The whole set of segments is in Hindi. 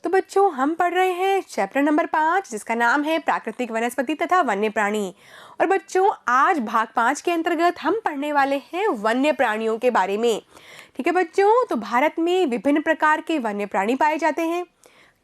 तो बच्चों हम पढ़ रहे हैं चैप्टर नंबर 5 जिसका नाम है प्राकृतिक वनस्पति तथा वन्य प्राणी। और बच्चों आज भाग 5 के अंतर्गत हम पढ़ने वाले हैं वन्य प्राणियों के बारे में। ठीक है बच्चों, तो भारत में विभिन्न प्रकार के वन्य प्राणी पाए जाते हैं।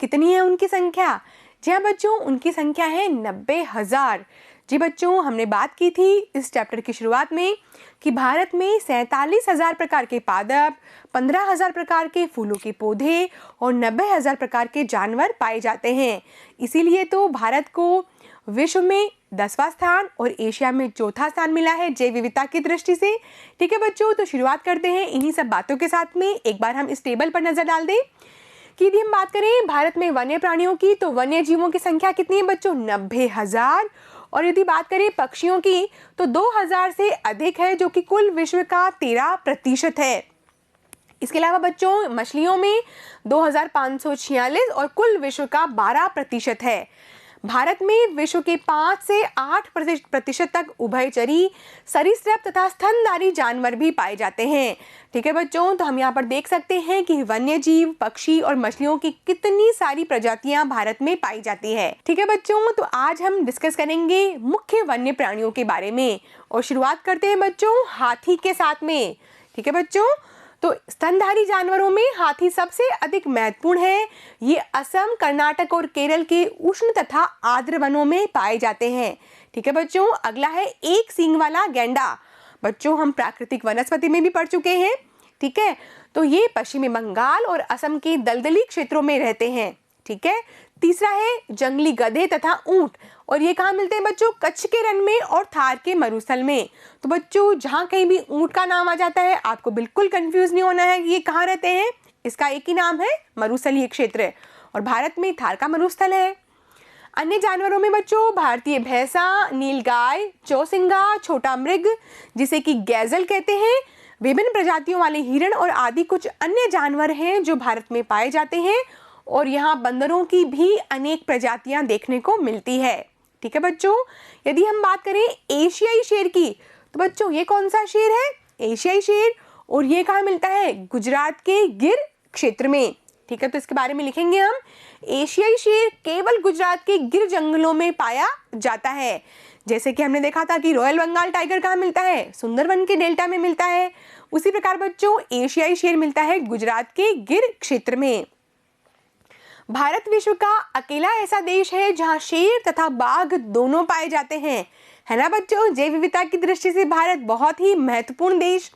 कितनी है उनकी संख्या? जी हाँ बच्चों, उनकी संख्या है 90,000। जी बच्चों, हमने बात की थी इस चैप्टर की शुरुआत में कि भारत में 47,000 प्रकार के पादप, 15,000 प्रकार के फूलों के पौधे और 90,000 प्रकार के जानवर पाए जाते हैं। इसीलिए तो भारत को विश्व में 10वां स्थान और एशिया में चौथा स्थान मिला है जैव विविधता की दृष्टि से। ठीक है बच्चों, तो शुरुआत करते हैं इन्हीं सब बातों के साथ में। एक बार हम इस टेबल पर नजर डाल दें कि यदि हम बात करें भारत में वन्य प्राणियों की, तो वन्य जीवों की संख्या कितनी है बच्चों? 90,000। और यदि बात करें पक्षियों की तो 2,000 से अधिक है, जो कि कुल विश्व का 13% है। इसके अलावा बच्चों मछलियों में 2,546 और कुल विश्व का 12% है। भारत में विश्व के 5 से 8% तक उभयचरी, सरीसृप तथा स्तनधारी जानवर भी पाए जाते हैं। ठीक है बच्चों, तो हम यहाँ पर देख सकते हैं कि वन्य जीव, पक्षी और मछलियों की कितनी सारी प्रजातियां भारत में पाई जाती है। ठीक है बच्चों, तो आज हम डिस्कस करेंगे मुख्य वन्य प्राणियों के बारे में और शुरुआत करते हैं बच्चों हाथी के साथ में। ठीक है बच्चों, तो स्तनधारी जानवरों में हाथी सबसे अधिक महत्वपूर्ण है। ये असम, कर्नाटक और केरल के उष्ण तथा आर्द्र वनों में पाए जाते हैं। ठीक है बच्चों, अगला है एक सींग वाला गैंडा। बच्चों हम प्राकृतिक वनस्पति में भी पढ़ चुके हैं। ठीक है, तो ये पश्चिमी बंगाल और असम के दलदली क्षेत्रों में रहते हैं। ठीक है, तीसरा है जंगली गधे तथा ऊंट, और ये कहाँ मिलते हैं बच्चों? कच्छ के रण में और थार के मरुस्थल में। तो बच्चों जहाँ कहीं भी ऊंट का नाम आ जाता है आपको बिल्कुल कंफ्यूज नहीं होना है कि ये कहाँ रहते हैं। इसका एक ही नाम है, मरुस्थलीय क्षेत्र, और भारत में थार का मरुस्थल है। अन्य जानवरों में बच्चों भारतीय भैंसा, नीलगाय, चौसिंगा, छोटा मृग जिसे कि गैजल कहते हैं, विभिन्न प्रजातियों वाले हिरण और आदि कुछ अन्य जानवर हैं जो भारत में पाए जाते हैं। और यहाँ बंदरों की भी अनेक प्रजातियां देखने को मिलती है। ठीक है बच्चों, यदि हम बात करें एशियाई शेर की, तो बच्चों ये कौन सा शेर है? एशियाई शेर, और ये कहाँ मिलता है? गुजरात के गिर क्षेत्र में। ठीक है, तो इसके बारे में लिखेंगे हम। एशियाई शेर केवल गुजरात के गिर जंगलों में पाया जाता है। जैसे कि हमने देखा था कि रॉयल बंगाल टाइगर कहाँ मिलता है? सुंदरवन के डेल्टा में मिलता है। उसी प्रकार बच्चों एशियाई शेर मिलता है गुजरात के गिर क्षेत्र में। भारत विश्व का अकेला ऐसा देश है जहां शेर तथा बाघ दोनों पाए जाते हैं। है ना बच्चों, जैव विविधता की दृष्टि से भारत बहुत ही महत्वपूर्ण देश।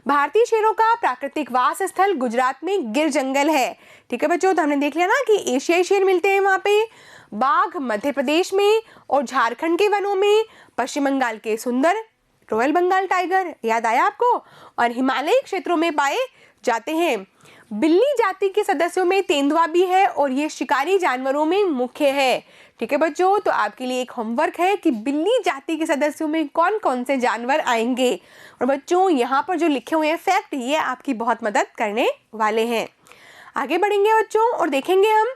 भारतीय शेरों का प्राकृतिक वास स्थल गुजरात में गिर जंगल है। ठीक है बच्चों, तो हमने देख लिया ना कि एशियाई शेर मिलते हैं वहां पे, बाघ मध्य प्रदेश में और झारखंड के वनों में, पश्चिम बंगाल के सुंदर, रॉयल बंगाल टाइगर याद आया आपको, और हिमालयी क्षेत्रों में पाए जाते हैं। बिल्ली जाति के सदस्यों में तेंदुआ भी है और ये शिकारी जानवरों में मुख्य है। ठीक है बच्चों, तो आपके लिए एक होमवर्क है कि बिल्ली जाति के सदस्यों में कौन कौन से जानवर आएंगे। और बच्चों यहाँ पर जो लिखे हुए हैं फैक्ट, ये आपकी बहुत मदद करने वाले हैं। आगे बढ़ेंगे बच्चों और देखेंगे हम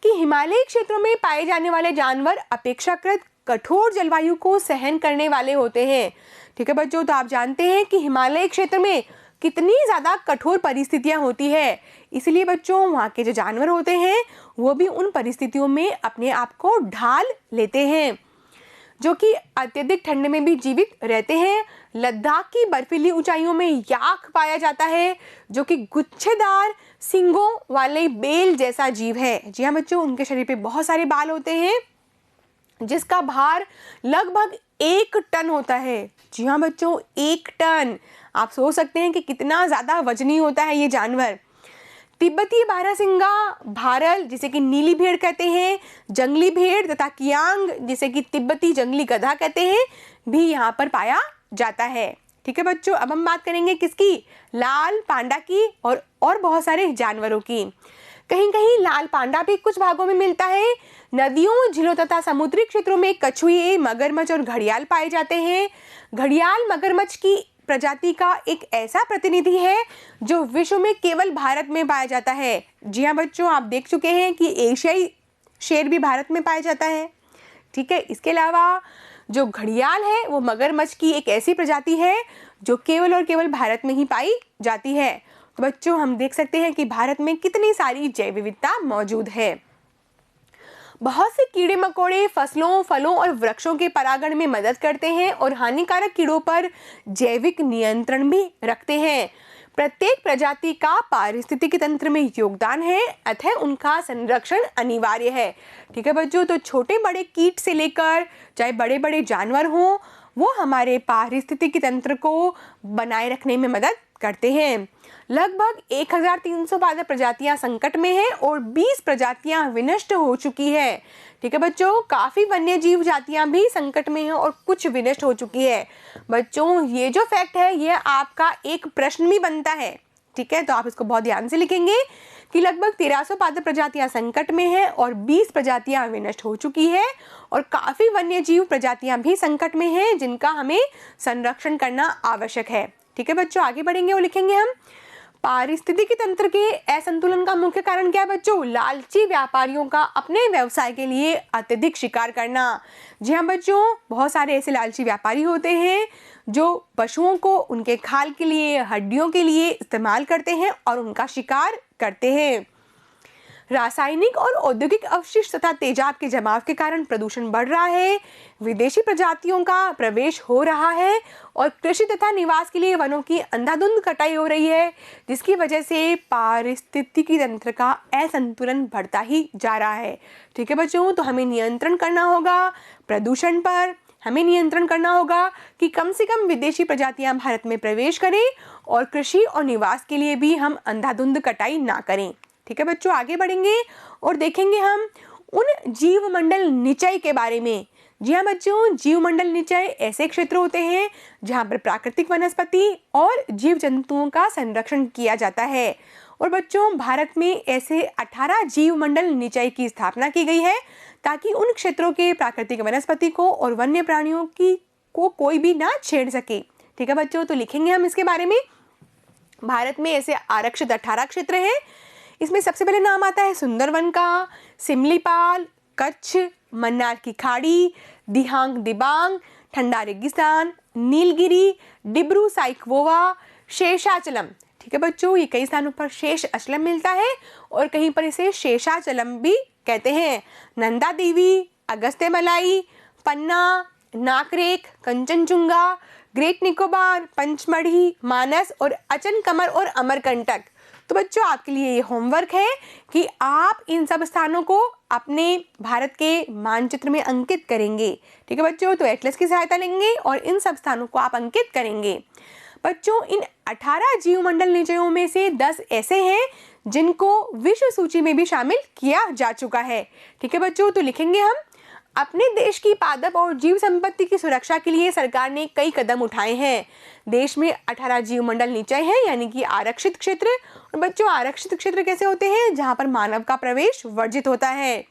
कि हिमालयी क्षेत्रों में पाए जाने वाले जानवर अपेक्षाकृत कठोर जलवायु को सहन करने वाले होते हैं। ठीक है बच्चों, तो आप जानते हैं कि हिमालयी क्षेत्र में कितनी ज़्यादा कठोर परिस्थितियां होती है, इसलिए बच्चों वहाँ के जो जानवर होते हैं वो भी उन परिस्थितियों में अपने आप को ढाल लेते हैं, जो कि अत्यधिक ठंड में भी जीवित रहते हैं। लद्दाख की बर्फीली ऊंचाइयों में याक पाया जाता है, जो कि गुच्छेदार सींगों वाले बेल जैसा जीव है। जी हाँ बच्चों, उनके शरीर पे बहुत सारे बाल होते हैं जिसका भार लगभग 1 टन होता है। जी हाँ बच्चों, 1 टन। आप सोच सकते हैं कि कितना ज़्यादा वजनी होता है ये जानवर। तिब्बती बारहसिंगा, भारल जिसे कि नीली भेड़ कहते हैं, जंगली भेड़ तथा कियांग जिसे कि तिब्बती जंगली गधा कहते हैं, भी यहाँ पर पाया जाता है। ठीक है बच्चों, अब हम बात करेंगे किसकी? लाल पांडा की और बहुत सारे जानवरों की। कहीं कहीं लाल पांडा भी कुछ भागों में मिलता है। नदियों, झीलों तथा समुद्री क्षेत्रों में कछुए, मगरमच्छ और घड़ियाल पाए जाते हैं। घड़ियाल मगरमच्छ की प्रजाति का एक ऐसा प्रतिनिधि है जो विश्व में केवल भारत में पाया जाता है। जी हाँ बच्चों, आप देख चुके हैं कि एशियाई शेर भी भारत में पाया जाता है। ठीक है, इसके अलावा जो घड़ियाल है वो मगरमच्छ की एक ऐसी प्रजाति है जो केवल और केवल भारत में ही पाई जाती है। तो बच्चों हम देख सकते हैं कि भारत में कितनी सारी जैव विविधता मौजूद है। बहुत से कीड़े मकोड़े फसलों, फलों और वृक्षों के परागण में मदद करते हैं और हानिकारक कीड़ों पर जैविक नियंत्रण भी रखते हैं। प्रत्येक प्रजाति का पारिस्थितिकी तंत्र में योगदान है, अतः उनका संरक्षण अनिवार्य है। ठीक है बच्चों, तो छोटे बड़े कीट से लेकर चाहे बड़े बड़े जानवर हों, वो हमारे पारिस्थितिकी तंत्र को बनाए रखने में मदद करते हैं। लगभग 1300 पादप प्रजातियां संकट में हैं और 20 प्रजातियां विनष्ट हो चुकी है। ठीक है बच्चों, काफ़ी वन्य जीव जातियां भी संकट में हैं और कुछ विनष्ट हो चुकी है। बच्चों ये जो फैक्ट है ये आपका एक प्रश्न भी बनता है। ठीक है, तो आप इसको बहुत ध्यान से लिखेंगे कि लगभग 1300 पादप प्रजातियां संकट में हैं और 20 प्रजातियां विनष्ट हो चुकी है और काफ़ी वन्य जीव प्रजातियां भी संकट में हैं जिनका हमें संरक्षण करना आवश्यक है। ठीक है बच्चों, आगे बढ़ेंगे और लिखेंगे हम पारिस्थितिकी तंत्र के असंतुलन का मुख्य कारण क्या है बच्चों? लालची व्यापारियों का अपने व्यवसाय के लिए अत्यधिक शिकार करना। जी हाँ बच्चों, बहुत सारे ऐसे लालची व्यापारी होते हैं जो पशुओं को उनके खाल के लिए, हड्डियों के लिए इस्तेमाल करते हैं और उनका शिकार करते हैं। रासायनिक और औद्योगिक अवशिष्ट तथा तेजाब के जमाव के कारण प्रदूषण बढ़ रहा है, विदेशी प्रजातियों का प्रवेश हो रहा है और कृषि तथा निवास के लिए वनों की अंधाधुंध कटाई हो रही है, जिसकी वजह से पारिस्थितिकी तंत्र का असंतुलन बढ़ता ही जा रहा है। ठीक है बच्चों, तो हमें नियंत्रण करना होगा प्रदूषण पर, हमें नियंत्रण करना होगा कि कम से कम विदेशी प्रजातियां भारत में प्रवेश करें और कृषि और निवास के लिए भी हम अंधाधुंध कटाई ना करें। ठीक है बच्चों, आगे बढ़ेंगे और देखेंगे हम उन जीवमंडल निचय के बारे में। जी हाँ बच्चों, जीवमंडल निचय ऐसे क्षेत्र होते हैं जहाँ पर प्राकृतिक वनस्पति और जीव जंतुओं का संरक्षण किया जाता है। और बच्चों भारत में ऐसे 18 जीवमंडल निचय की स्थापना की गई है ताकि उन क्षेत्रों के प्राकृतिक वनस्पति को और वन्य प्राणियों को कोई भी ना छेड़ सके। ठीक है बच्चों, तो लिखेंगे हम इसके बारे में। भारत में ऐसे आरक्षित 18 क्षेत्र हैं। इसमें सबसे पहले नाम आता है सुंदरवन का, सिमलीपाल, कच्छ, मन्नार की खाड़ी, दिहांग दिबांग, ठंडा रेगिस्तान, नीलगिरी, डिब्रू साइखोवा, शेषाचलम। ठीक है बच्चों, ये कई स्थानों पर शेष अचलम मिलता है और कहीं पर इसे शेषाचलम भी कहते हैं। नंदा देवी, अगस्त्यमलाई, पन्ना, नाकरेक, कंचनजुंगा, ग्रेट निकोबार, पंचमढ़ी, मानस और अचनकमर और अमरकंटक। तो बच्चों आपके लिए ये होमवर्क है कि आप इन सब स्थानों को अपने भारत के मानचित्र में अंकित करेंगे। ठीक है बच्चों, तो एटलस की सहायता लेंगे और इन सब स्थानों को आप अंकित करेंगे। बच्चों इन 18 जीवमंडल निचयों में से 10 ऐसे हैं जिनको विश्व सूची में भी शामिल किया जा चुका है। ठीक है बच्चों, तो लिखेंगे हम अपने देश की पादप और जीव संपत्ति की सुरक्षा के लिए सरकार ने कई कदम उठाए हैं। देश में 18 जीवमंडल निचय हैं यानी कि आरक्षित क्षेत्र। और बच्चों आरक्षित क्षेत्र कैसे होते हैं? जहां पर मानव का प्रवेश वर्जित होता है।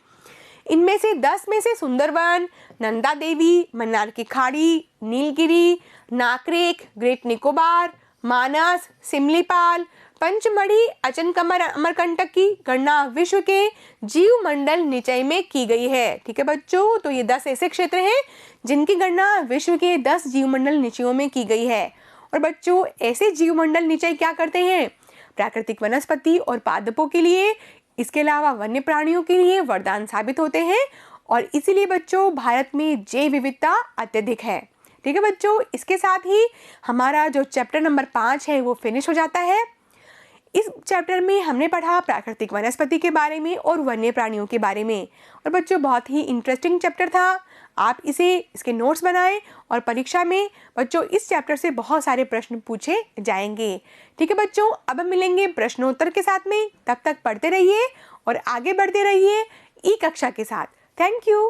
इनमें से 10 में से सुंदरवन, नंदा देवी, मन्नार की खाड़ी, नीलगिरी, नाकरेक, ग्रेट निकोबार, मानस, सिमलीपाल, पंचमढ़ी, अचनकमर, अमरकंटक की गणना विश्व के जीवमंडल निचय में की गई है। ठीक है बच्चों, तो ये 10 ऐसे क्षेत्र हैं जिनकी गणना विश्व के 10 जीवमंडल निचयों में की गई है। और बच्चों ऐसे जीवमंडल निचय क्या करते हैं? प्राकृतिक वनस्पति और पादपों के लिए, इसके अलावा वन्य प्राणियों के लिए वरदान साबित होते हैं और इसीलिए बच्चों भारत में जैव विविधता अत्यधिक है। ठीक है बच्चों, इसके साथ ही हमारा जो चैप्टर नंबर 5 है वो फिनिश हो जाता है। इस चैप्टर में हमने पढ़ा प्राकृतिक वनस्पति के बारे में और वन्य प्राणियों के बारे में। और बच्चों बहुत ही इंटरेस्टिंग चैप्टर था। आप इसके नोट्स बनाएं और परीक्षा में बच्चों इस चैप्टर से बहुत सारे प्रश्न पूछे जाएंगे। ठीक है बच्चों, अब हम मिलेंगे प्रश्नोत्तर के साथ में। तब तक पढ़ते रहिए और आगे बढ़ते रहिए ई कक्षा के साथ। Thank you.